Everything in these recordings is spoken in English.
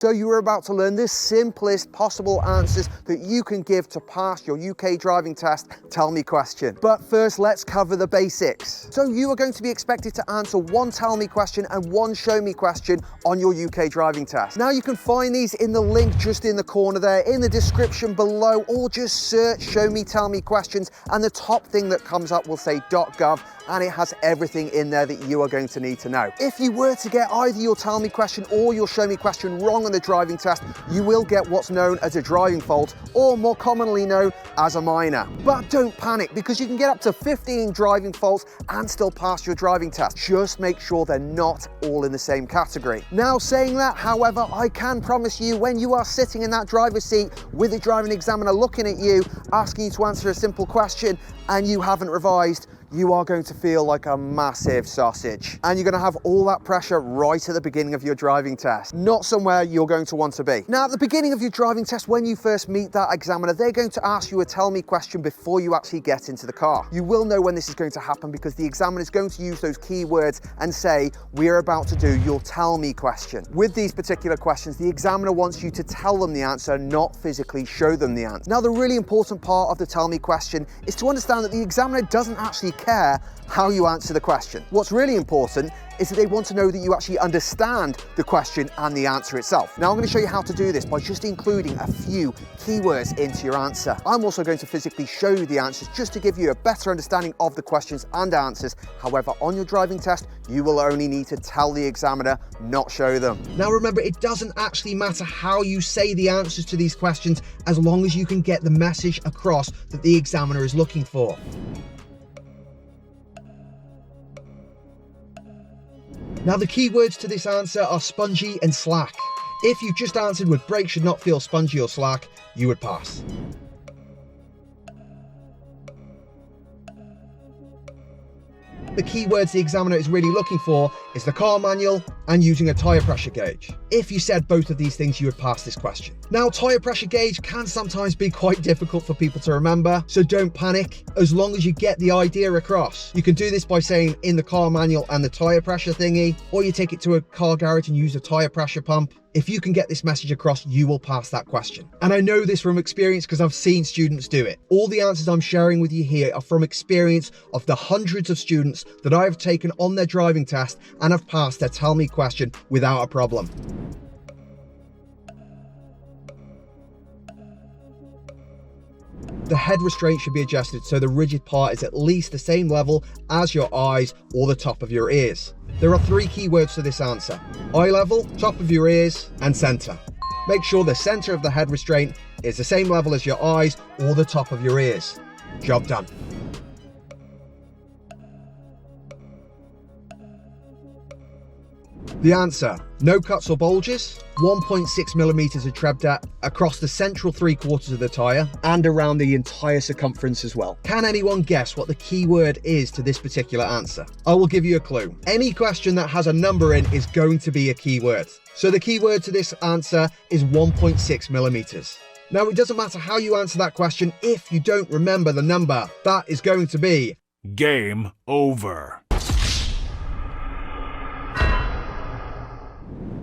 So you are about to learn the simplest possible answers that you can give to pass your UK driving test tell me question. But first, let's cover the basics. So you are going to be expected to answer one tell me question and one show me question on your UK driving test. Now you can find these in the link just in the corner there, in the description below, or just search show me tell me questions and the top thing that comes up will say .gov, and it has everything in there that you are going to need to know. If you were to get either your tell me question or your show me question wrong on the driving test, you will get what's known as a driving fault, or more commonly known as a minor. But don't panic, because you can get up to 15 driving faults and still pass your driving test. Just make sure they're not all in the same category. Now, saying that, however, I can promise you, when you are sitting in that driver's seat with the driving examiner looking at you, asking you to answer a simple question, and you haven't revised, you are going to feel like a massive sausage. And you're going to have all that pressure right at the beginning of your driving test. Not somewhere you're going to want to be. Now, at the beginning of your driving test, when you first meet that examiner, they're going to ask you a tell me question before you actually get into the car. You will know when this is going to happen because the examiner is going to use those key words and say, we're about to do your tell me question. With these particular questions, the examiner wants you to tell them the answer, not physically show them the answer. Now, the really important part of the tell me question is to understand that the examiner doesn't actually care how you answer the question. What's really important is that they want to know that you actually understand the question and the answer itself. Now I'm going to show you how to do this by just including a few keywords into your answer. I'm also going to physically show you the answers just to give you a better understanding of the questions and answers. However, on your driving test, you will only need to tell the examiner, not show them. Now remember, it doesn't actually matter how you say the answers to these questions as long as you can get the message across that the examiner is looking for. Now the keywords to this answer are spongy and slack. If you just answered with brakes should not feel spongy or slack, you would pass. The keywords the examiner is really looking for is the car manual and using a tyre pressure gauge. If you said both of these things, you would pass this question. Now, tyre pressure gauge can sometimes be quite difficult for people to remember, so don't panic, as long as you get the idea across. You can do this by saying in the car manual and the tyre pressure thingy, or you take it to a car garage and use a tyre pressure pump. If you can get this message across, you will pass that question. And I know this from experience because I've seen students do it. All the answers I'm sharing with you here are from experience of the hundreds of students that I have taken on their driving test and have passed their tell me question without a problem. The head restraint should be adjusted so the rigid part is at least the same level as your eyes or the top of your ears. There are three keywords to this answer: eye level, top of your ears, and center. Make sure the center of the head restraint is the same level as your eyes or the top of your ears. Job done. The answer: no cuts or bulges, 1.6 millimeters of tread depth across the central 3/4 of the tyre and around the entire circumference as well. Can anyone guess what the key word is to this particular answer? I will give you a clue. Any question that has a number in is going to be a key word. So the key word to this answer is 1.6 millimeters. Now, it doesn't matter how you answer that question if you don't remember the number. That is going to be game over.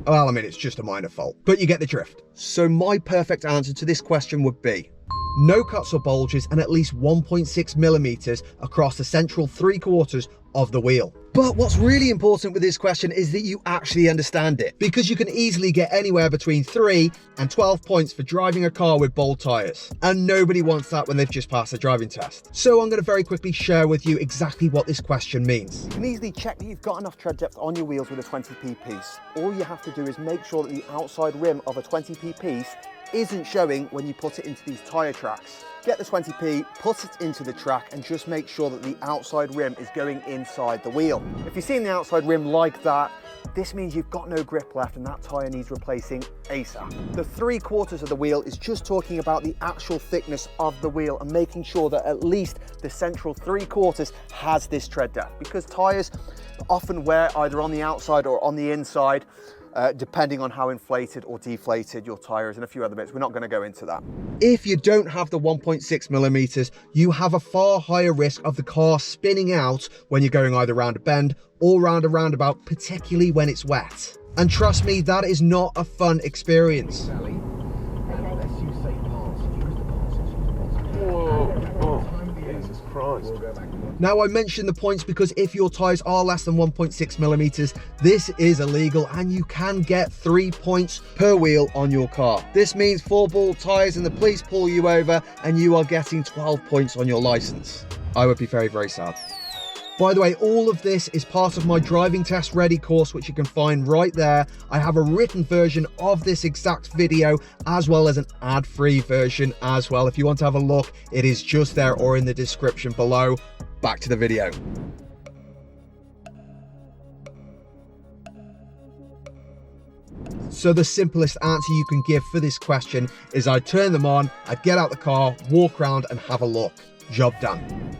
Well, I mean, it's just a minor fault, but you get the drift. So my perfect answer to this question would be no cuts or bulges and at least 1.6 millimeters across the central 3/4 of the wheel. But what's really important with this question is that you actually understand it, because you can easily get anywhere between 3 and 12 points for driving a car with bold tyres. And nobody wants that when they've just passed a driving test. So I'm going to very quickly share with you exactly what this question means. You can easily check that you've got enough tread depth on your wheels with a 20p piece. All you have to do is make sure that the outside rim of a 20p piece isn't showing when you put it into these tyre tracks. Get the 20p, put it into the track, and just make sure that the outside rim is going inside the wheel. If you're seeing the outside rim like that, this means you've got no grip left and that tyre needs replacing ASAP. The 3/4 of the wheel is just talking about the actual thickness of the wheel and making sure that at least the central 3/4 has this tread depth, because tyres often wear either on the outside or on the inside, depending on how inflated or deflated your tyre is and a few other bits. We're not going to go into that. If you don't have the 1.6 millimeters, you have a far higher risk of the car spinning out when you're going either round a bend or round a roundabout, particularly when it's wet. And trust me, that is not a fun experience. Now, I mentioned the points because if your tyres are less than 1.6 millimeters, this is illegal and you can get 3 points per wheel on your car. This means 4 ball tyres and the police pull you over and you are getting 12 points on your license. I would be very, very sad. By the way, all of this is part of my driving test ready course, which you can find right there. I have a written version of this exact video, as well as an ad-free version as well. If you want to have a look, it is just there or in the description below. Back to the video. So the simplest answer you can give for this question is I'd turn them on, I'd get out the car, walk around and have a look. Job done.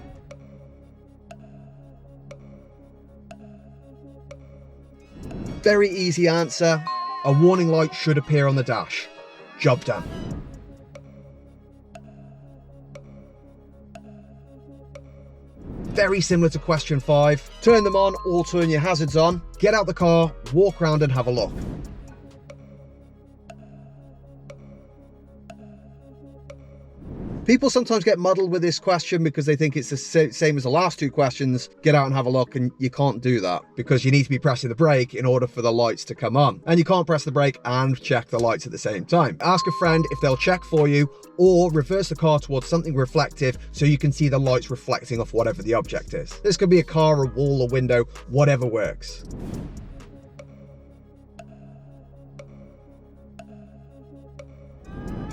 Very easy answer. A warning light should appear on the dash. Job done. Very similar to question 5. Turn them on or turn your hazards on. Get out the car, walk around and have a look. People sometimes get muddled with this question because they think it's the same as the last 2 questions. Get out and have a look, and you can't do that because you need to be pressing the brake in order for the lights to come on. And you can't press the brake and check the lights at the same time. Ask a friend if they'll check for you, or reverse the car towards something reflective so you can see the lights reflecting off whatever the object is. This could be a car, a wall, a window, whatever works.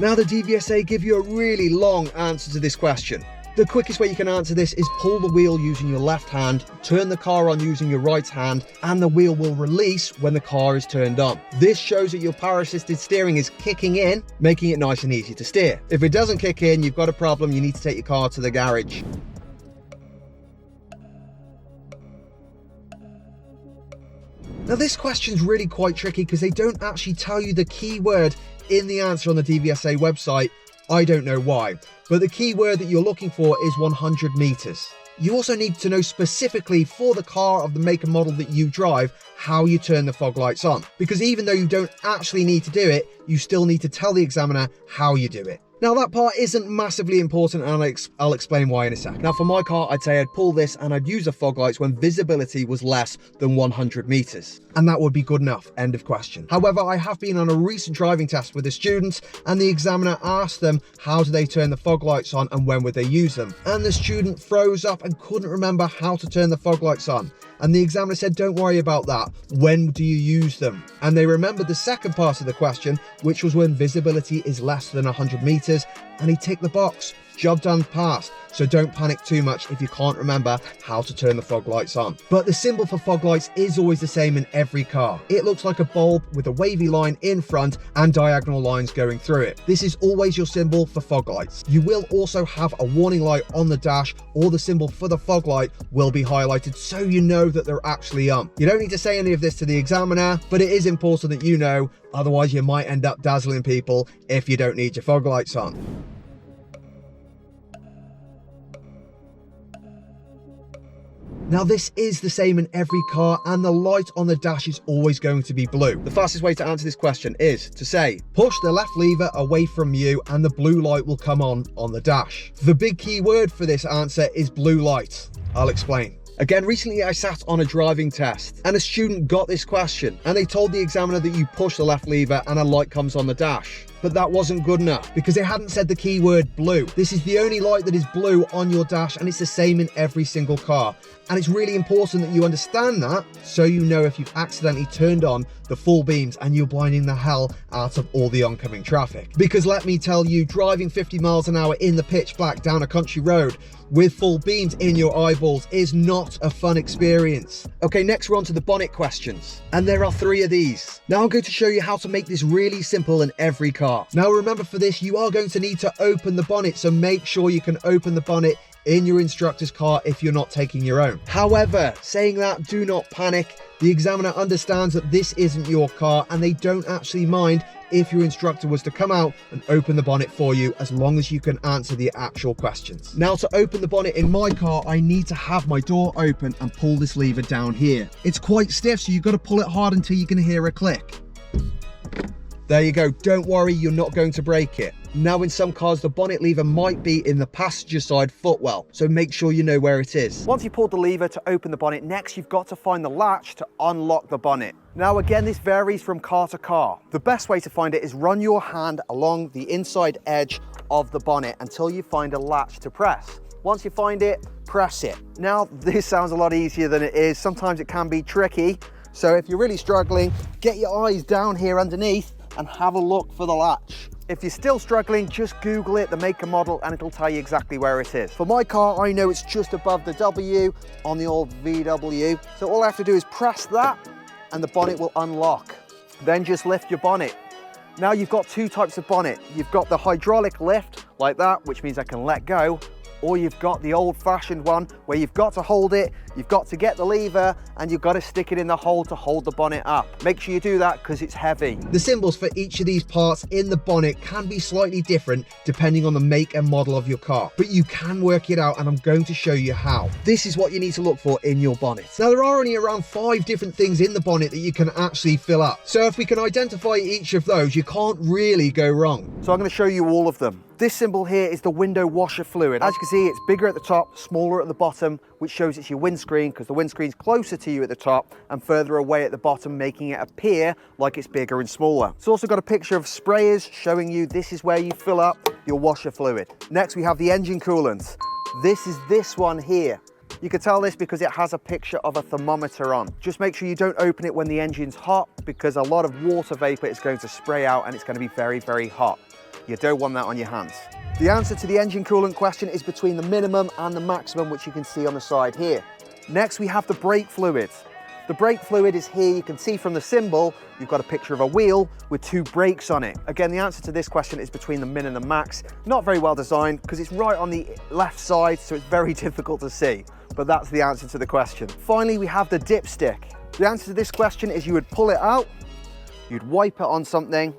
Now the DVSA give you a really long answer to this question. The quickest way you can answer this is pull the wheel using your left hand, turn the car on using your right hand, and the wheel will release when the car is turned on. This shows that your power assisted steering is kicking in, making it nice and easy to steer. If it doesn't kick in, you've got a problem, you need to take your car to the garage. Now this question's really quite tricky because they don't actually tell you the key word in the answer on the DVSA website. I don't know why, but the key word that you're looking for is 100 meters. You also need to know specifically for the car of the make and model that you drive how you turn the fog lights on, because even though you don't actually need to do it, you still need to tell the examiner how you do it. Now that part isn't massively important and I'll explain why in a sec. Now for my car, I'd say I'd pull this and I'd use the fog lights when visibility was less than 100 meters. And that would be good enough, end of question. However, I have been on a recent driving test with the students and the examiner asked them how do they turn the fog lights on and when would they use them. And the student froze up and couldn't remember how to turn the fog lights on. And the examiner said, don't worry about that. When do you use them? And they remembered the second part of the question, which was when visibility is less than 100 meters, and he ticked the box. Job done, passed. So don't panic too much if you can't remember how to turn the fog lights on. But the symbol for fog lights is always the same in every car. It looks like a bulb with a wavy line in front and diagonal lines going through it. This is always your symbol for fog lights. You will also have a warning light on the dash, or the symbol for the fog light will be highlighted so you know that they're actually on. You don't need to say any of this to the examiner, but it is important that you know, otherwise you might end up dazzling people if you don't need your fog lights on. Now this is the same in every car and the light on the dash is always going to be blue. The fastest way to answer this question is to say, push the left lever away from you and the blue light will come on the dash. The big key word for this answer is blue light. I'll explain. Again, recently I sat on a driving test and a student got this question and they told the examiner that you push the left lever and a light comes on the dash. But that wasn't good enough because they hadn't said the key word blue. This is the only light that is blue on your dash and it's the same in every single car. And it's really important that you understand that so you know if you've accidentally turned on the full beams and you're blinding the hell out of all the oncoming traffic. Because let me tell you, driving 50 miles an hour in the pitch black down a country road with full beams in your eyeballs is not a fun experience. Okay, next we're on to the bonnet questions. And there are 3 of these. Now I'm going to show you how to make this really simple in every car. Now remember, for this you are going to need to open the bonnet, so make sure you can open the bonnet in your instructor's car if you're not taking your own. However, saying that, do not panic. The examiner understands that this isn't your car and they don't actually mind if your instructor was to come out and open the bonnet for you, as long as you can answer the actual questions. Now, to open the bonnet in my car, I need to have my door open and pull this lever down here. It's quite stiff, so you've got to pull it hard until you can hear a click. There you go. Don't worry, you're not going to break it. Now, in some cars, the bonnet lever might be in the passenger side footwell, so make sure you know where it is. Once you've pulled the lever to open the bonnet, next you've got to find the latch to unlock the bonnet. Now, again, this varies from car to car. The best way to find it is run your hand along the inside edge of the bonnet until you find a latch to press. Once you find it, press it. Now, this sounds a lot easier than it is. Sometimes it can be tricky. So if you're really struggling, get your eyes down here underneath and have a look for the latch. If you're still struggling, just Google it, the make and model, and it'll tell you exactly where it is. For my car, I know it's just above the W on the old VW. So all I have to do is press that and the bonnet will unlock. Then just lift your bonnet. Now you've got two types of bonnet. You've got the hydraulic lift like that, which means I can let go, or you've got the old-fashioned one where you've got to hold it, you've got to get the lever, and you've got to stick it in the hole to hold the bonnet up. Make sure you do that because it's heavy. The symbols for each of these parts in the bonnet can be slightly different depending on the make and model of your car, but you can work it out, and I'm going to show you how. This is what you need to look for in your bonnet. Now, there are only around 5 different things in the bonnet that you can actually fill up. So if we can identify each of those, you can't really go wrong. So I'm going to show you all of them. This symbol here is the window washer fluid. As you can see, it's bigger at the top, smaller at the bottom, which shows it's your windscreen because the windscreen's closer to you at the top and further away at the bottom, making it appear like it's bigger and smaller. It's also got a picture of sprayers showing you this is where you fill up your washer fluid. Next, we have the engine coolant. This is this one here. You can tell this because it has a picture of a thermometer on. Just make sure you don't open it when the engine's hot, because a lot of water vapor is going to spray out and it's going to be very, very hot. You don't want that on your hands. The answer to the engine coolant question is between the minimum and the maximum, which you can see on the side here. Next, we have the brake fluid. The brake fluid is here. You can see from the symbol, you've got a picture of a wheel with 2 brakes on it. Again, the answer to this question is between the min and the max. Not very well designed because it's right on the left side, so it's very difficult to see, but that's the answer to the question. Finally, we have the dipstick. The answer to this question is you would pull it out, you'd wipe it on something,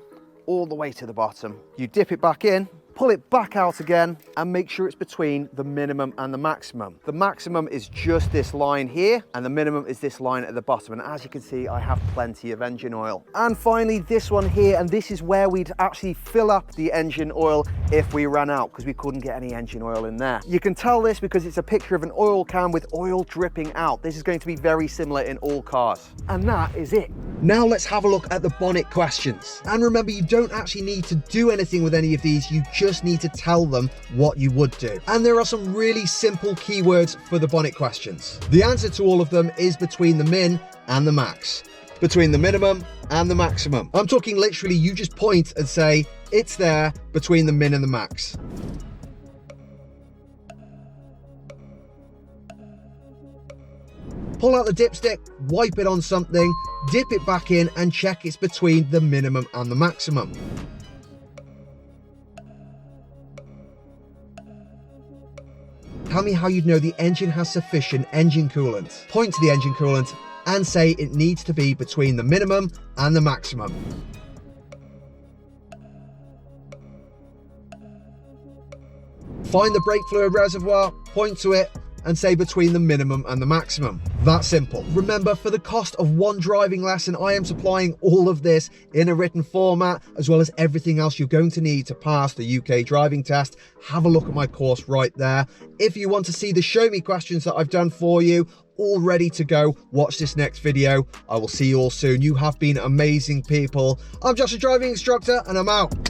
all the way to the bottom. You dip it back in, pull it back out again, and make sure it's between the minimum and the maximum. The maximum is just this line here, and the minimum is this line at the bottom. And as you can see, I have plenty of engine oil. And finally, this one here, and this is where we'd actually fill up the engine oil if we ran out, because we couldn't get any engine oil in there. You can tell this because it's a picture of an oil can with oil dripping out. This is going to be very similar in all cars. And that is it. Now let's have a look at the bonnet questions. And remember, you don't actually need to do anything with any of these. You just need to tell them what you would do. And there are some really simple keywords for the bonnet questions. The answer to all of them is between the min and the max. Between the minimum and the maximum. I'm talking literally, you just point and say, it's there between the min and the max. Pull out the dipstick, wipe it on something, dip it back in and check it's between the minimum and the maximum. Tell me how you'd know the engine has sufficient engine coolant. Point to the engine coolant and say it needs to be between the minimum and the maximum. Find the brake fluid reservoir, point to it, and say between the minimum and the maximum. That simple. Remember, for the cost of 1 driving lesson, I am supplying all of this in a written format, as well as everything else you're going to need to pass the UK driving test. Have a look at my course right there. If you want to see the show me questions that I've done for you, all ready to go, watch this next video. I will see you all soon. You have been amazing people. I'm just a driving instructor and I'm out.